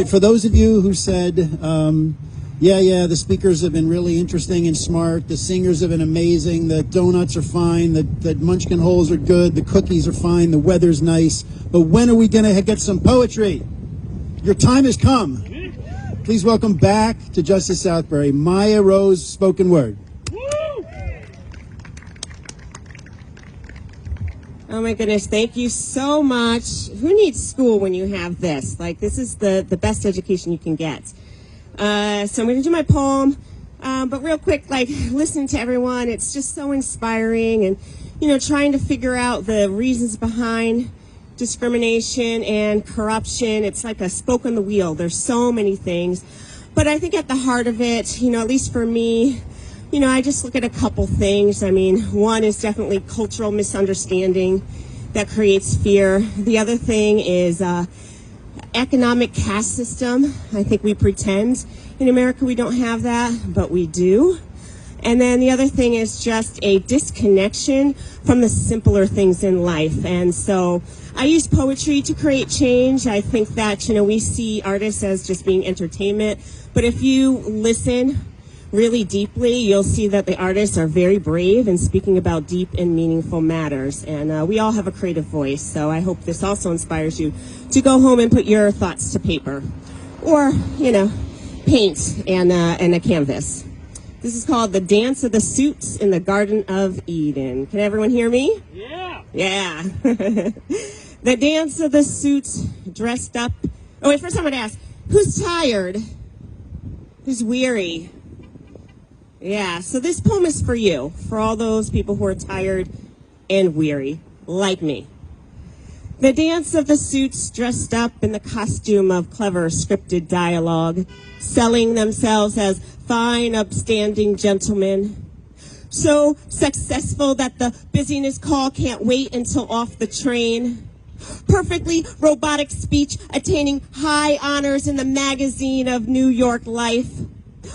For those of you who said, the speakers have been really interesting and smart, the singers have been amazing, the donuts are fine, the munchkin holes are good, the cookies are fine, the weather's nice, but when are we going to get some poetry? Your time has come. Please welcome back to Justice Southbury, Maya Rose, spoken word. Oh my goodness, thank you so much. Who needs school when you have this? Like, this is the best education you can get. So I'm going to do my poem, but real quick, like, listening to everyone, it's just so inspiring, and, you know, trying to figure out the reasons behind discrimination and corruption. It's like a spoke on the wheel. There's so many things. But I think at the heart of it, you know, at least for me, you know, I just look at a couple things. I mean, one is definitely cultural misunderstanding that creates fear. The other thing is economic caste system. I think we pretend in America we don't have that, but we do. And then the other thing is just a disconnection from the simpler things in life. And so I use poetry to create change. I think that, you know, we see artists as just being entertainment, but if you listen really deeply, you'll see that the artists are very brave and speaking about deep and meaningful matters. And we all have a creative voice, so I hope this also inspires you to go home and put your thoughts to paper, or, you know, paint and a canvas. This is called The Dance of the Suits in the Garden of Eden. Can everyone hear me? Yeah. Yeah. The dance of the suits dressed up. Oh wait, first I'm gonna ask, who's tired? Who's weary? Yeah, so this poem is for you, for all those people who are tired and weary, like me. The dance of the suits dressed up in the costume of clever scripted dialogue, selling themselves as fine, upstanding gentlemen. So successful that the busyness call can't wait until off the train. Perfectly robotic speech attaining high honors in the magazine of New York life.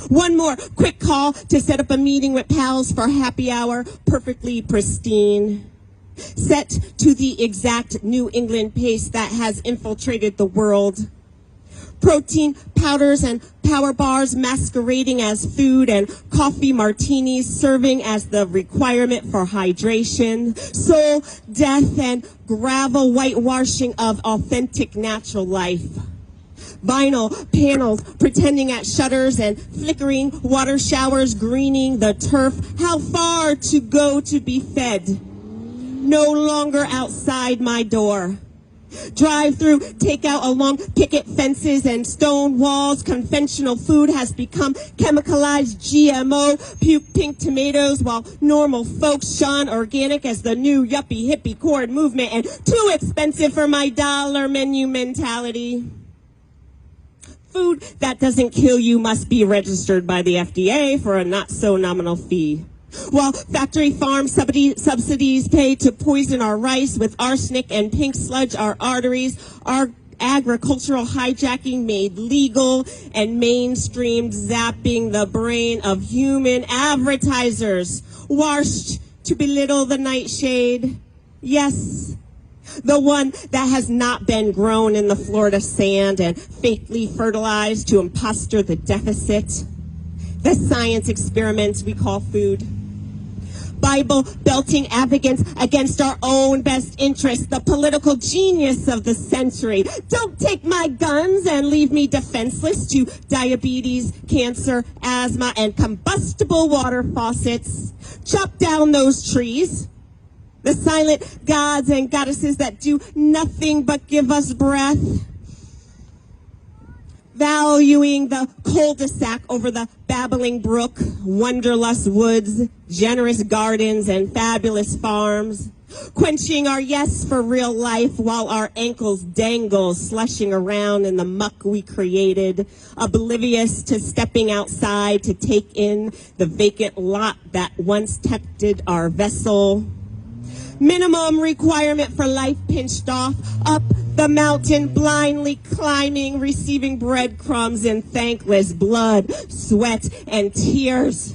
One more quick call to set up a meeting with pals for happy hour, perfectly pristine. Set to the exact New England pace that has infiltrated the world. Protein powders and power bars masquerading as food, and coffee martinis serving as the requirement for hydration. Soul, death, and gravel whitewashing of authentic natural life. Vinyl panels pretending at shutters and flickering water showers greening the turf. How far to go to be fed? No longer outside my door. Drive-through takeout along picket fences and stone walls. Conventional food has become chemicalized GMO, puke pink tomatoes, while normal folks shun organic as the new yuppie hippie cord movement and too expensive for my dollar menu mentality. Food that doesn't kill you must be registered by the FDA for a not-so-nominal fee. While factory farm subsidies pay to poison our rice with arsenic and pink sludge our arteries, our agricultural hijacking made legal and mainstreamed, zapping the brain of human advertisers, washed to belittle the nightshade. Yes, the one that has not been grown in the Florida sand and fakely fertilized to impostor the deficit. The science experiments we call food. Bible belting advocates against our own best interests, the political genius of the century. Don't take my guns and leave me defenseless to diabetes, cancer, asthma, and combustible water faucets. Chop down those trees. The silent gods and goddesses that do nothing but give us breath. Valuing the cul-de-sac over the babbling brook, wanderlust woods, generous gardens, and fabulous farms. Quenching our yes for real life while our ankles dangle, slushing around in the muck we created, oblivious to stepping outside to take in the vacant lot that once tempted our vessel. Minimum requirement for life pinched off, up the mountain, blindly climbing, receiving breadcrumbs in thankless blood, sweat, and tears.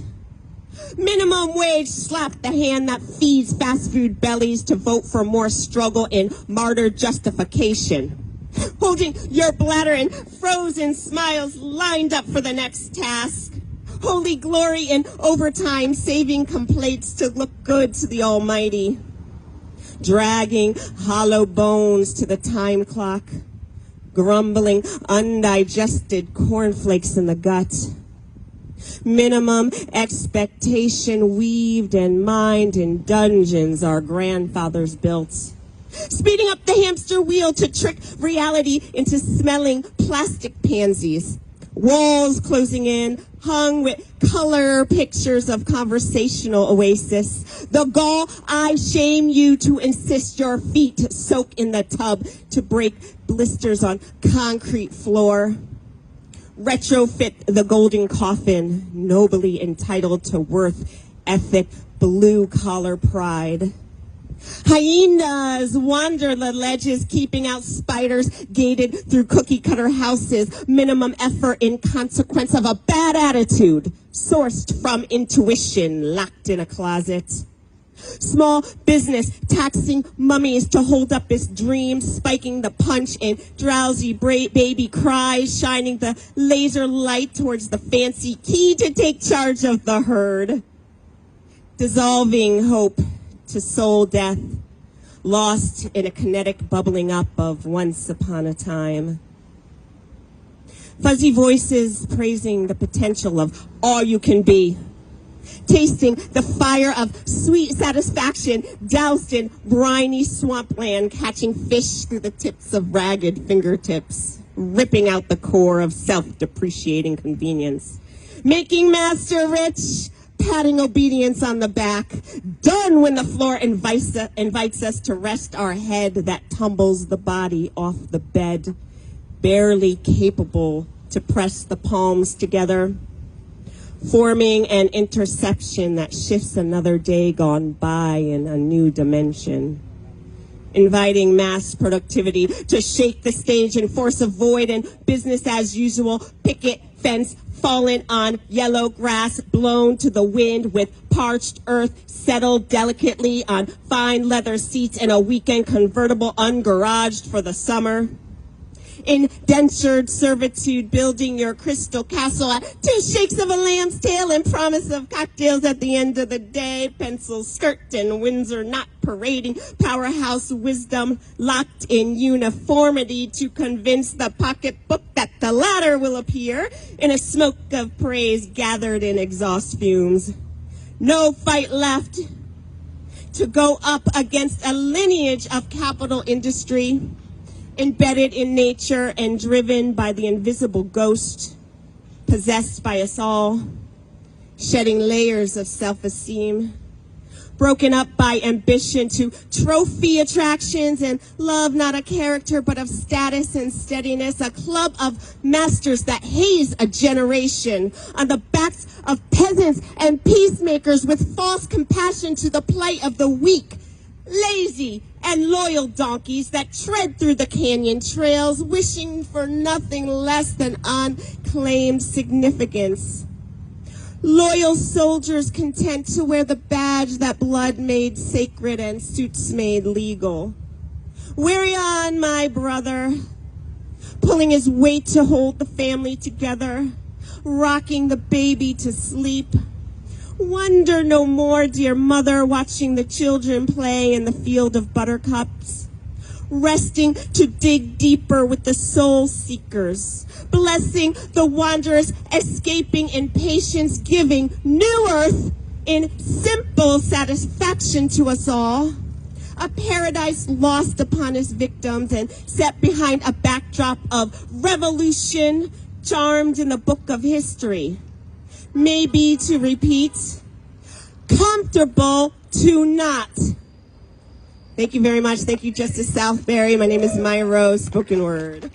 Minimum wage slapped the hand that feeds fast food bellies to vote for more struggle in martyr justification. holding your bladder in frozen smiles lined up for the next task. Holy glory in overtime, saving complaints to look good to the Almighty. Dragging hollow bones to the time clock. Grumbling undigested cornflakes in the gut. Minimum expectation weaved and mined in dungeons our grandfathers built. Speeding up the hamster wheel to trick reality into smelling plastic pansies. Walls closing in, hung with color pictures of conversational oasis. The gall I shame you to insist your feet soak in the tub to break blisters on concrete floor. Retrofit the golden coffin, nobly entitled to worth, ethic, blue-collar pride. Hyenas wander the ledges, keeping out spiders gated through cookie-cutter houses. Minimum effort in consequence of a bad attitude, sourced from intuition, locked in a closet. Small business taxing mummies to hold up its dreams, spiking the punch in drowsy baby cries, shining the laser light towards the fancy key to take charge of the herd. Dissolving hope to soul death, lost in a kinetic bubbling up of once upon a time. Fuzzy voices praising the potential of all you can be. Tasting the fire of sweet satisfaction, doused in briny swampland, catching fish through the tips of ragged fingertips, ripping out the core of self-depreciating convenience. Making master rich, patting obedience on the back, done when the floor invites us to rest our head that tumbles the body off the bed, barely capable to press the palms together, forming an interception that shifts another day gone by in a new dimension. Inviting mass productivity to shake the stage and force a void and business as usual, picket fence fallen on yellow grass, blown to the wind with parched earth settled delicately on fine leather seats in a weekend convertible ungaraged for the summer. Indentured servitude, building your crystal castle at 2 shakes of a lamb's tail and promise of cocktails at the end of the day. Pencil skirt and Windsor knot parading powerhouse wisdom locked in uniformity to convince the pocketbook that the latter will appear in a smoke of praise gathered in exhaust fumes. No fight left to go up against a lineage of capital industry, embedded in nature and driven by the invisible ghost, possessed by us all, shedding layers of self-esteem, broken up by ambition to trophy attractions and love not a character but of status and steadiness, a club of masters that haze a generation on the backs of peasants and peacemakers with false compassion to the plight of the weak, lazy, and loyal donkeys that tread through the canyon trails, wishing for nothing less than unclaimed significance. Loyal soldiers content to wear the badge that blood made sacred and suits made legal. Weary on, my brother, pulling his weight to hold the family together, rocking the baby to sleep. Wonder no more, dear mother, watching the children play in the field of buttercups, resting to dig deeper with the soul seekers, blessing the wanderers, escaping in patience, giving new earth in simple satisfaction to us all. A paradise lost upon his victims and set behind a backdrop of revolution, charmed in the book of history. Maybe to repeat, comfortable to not. Thank you very much. Thank you, Justice Southbury. My name is Maya Rose, spoken word.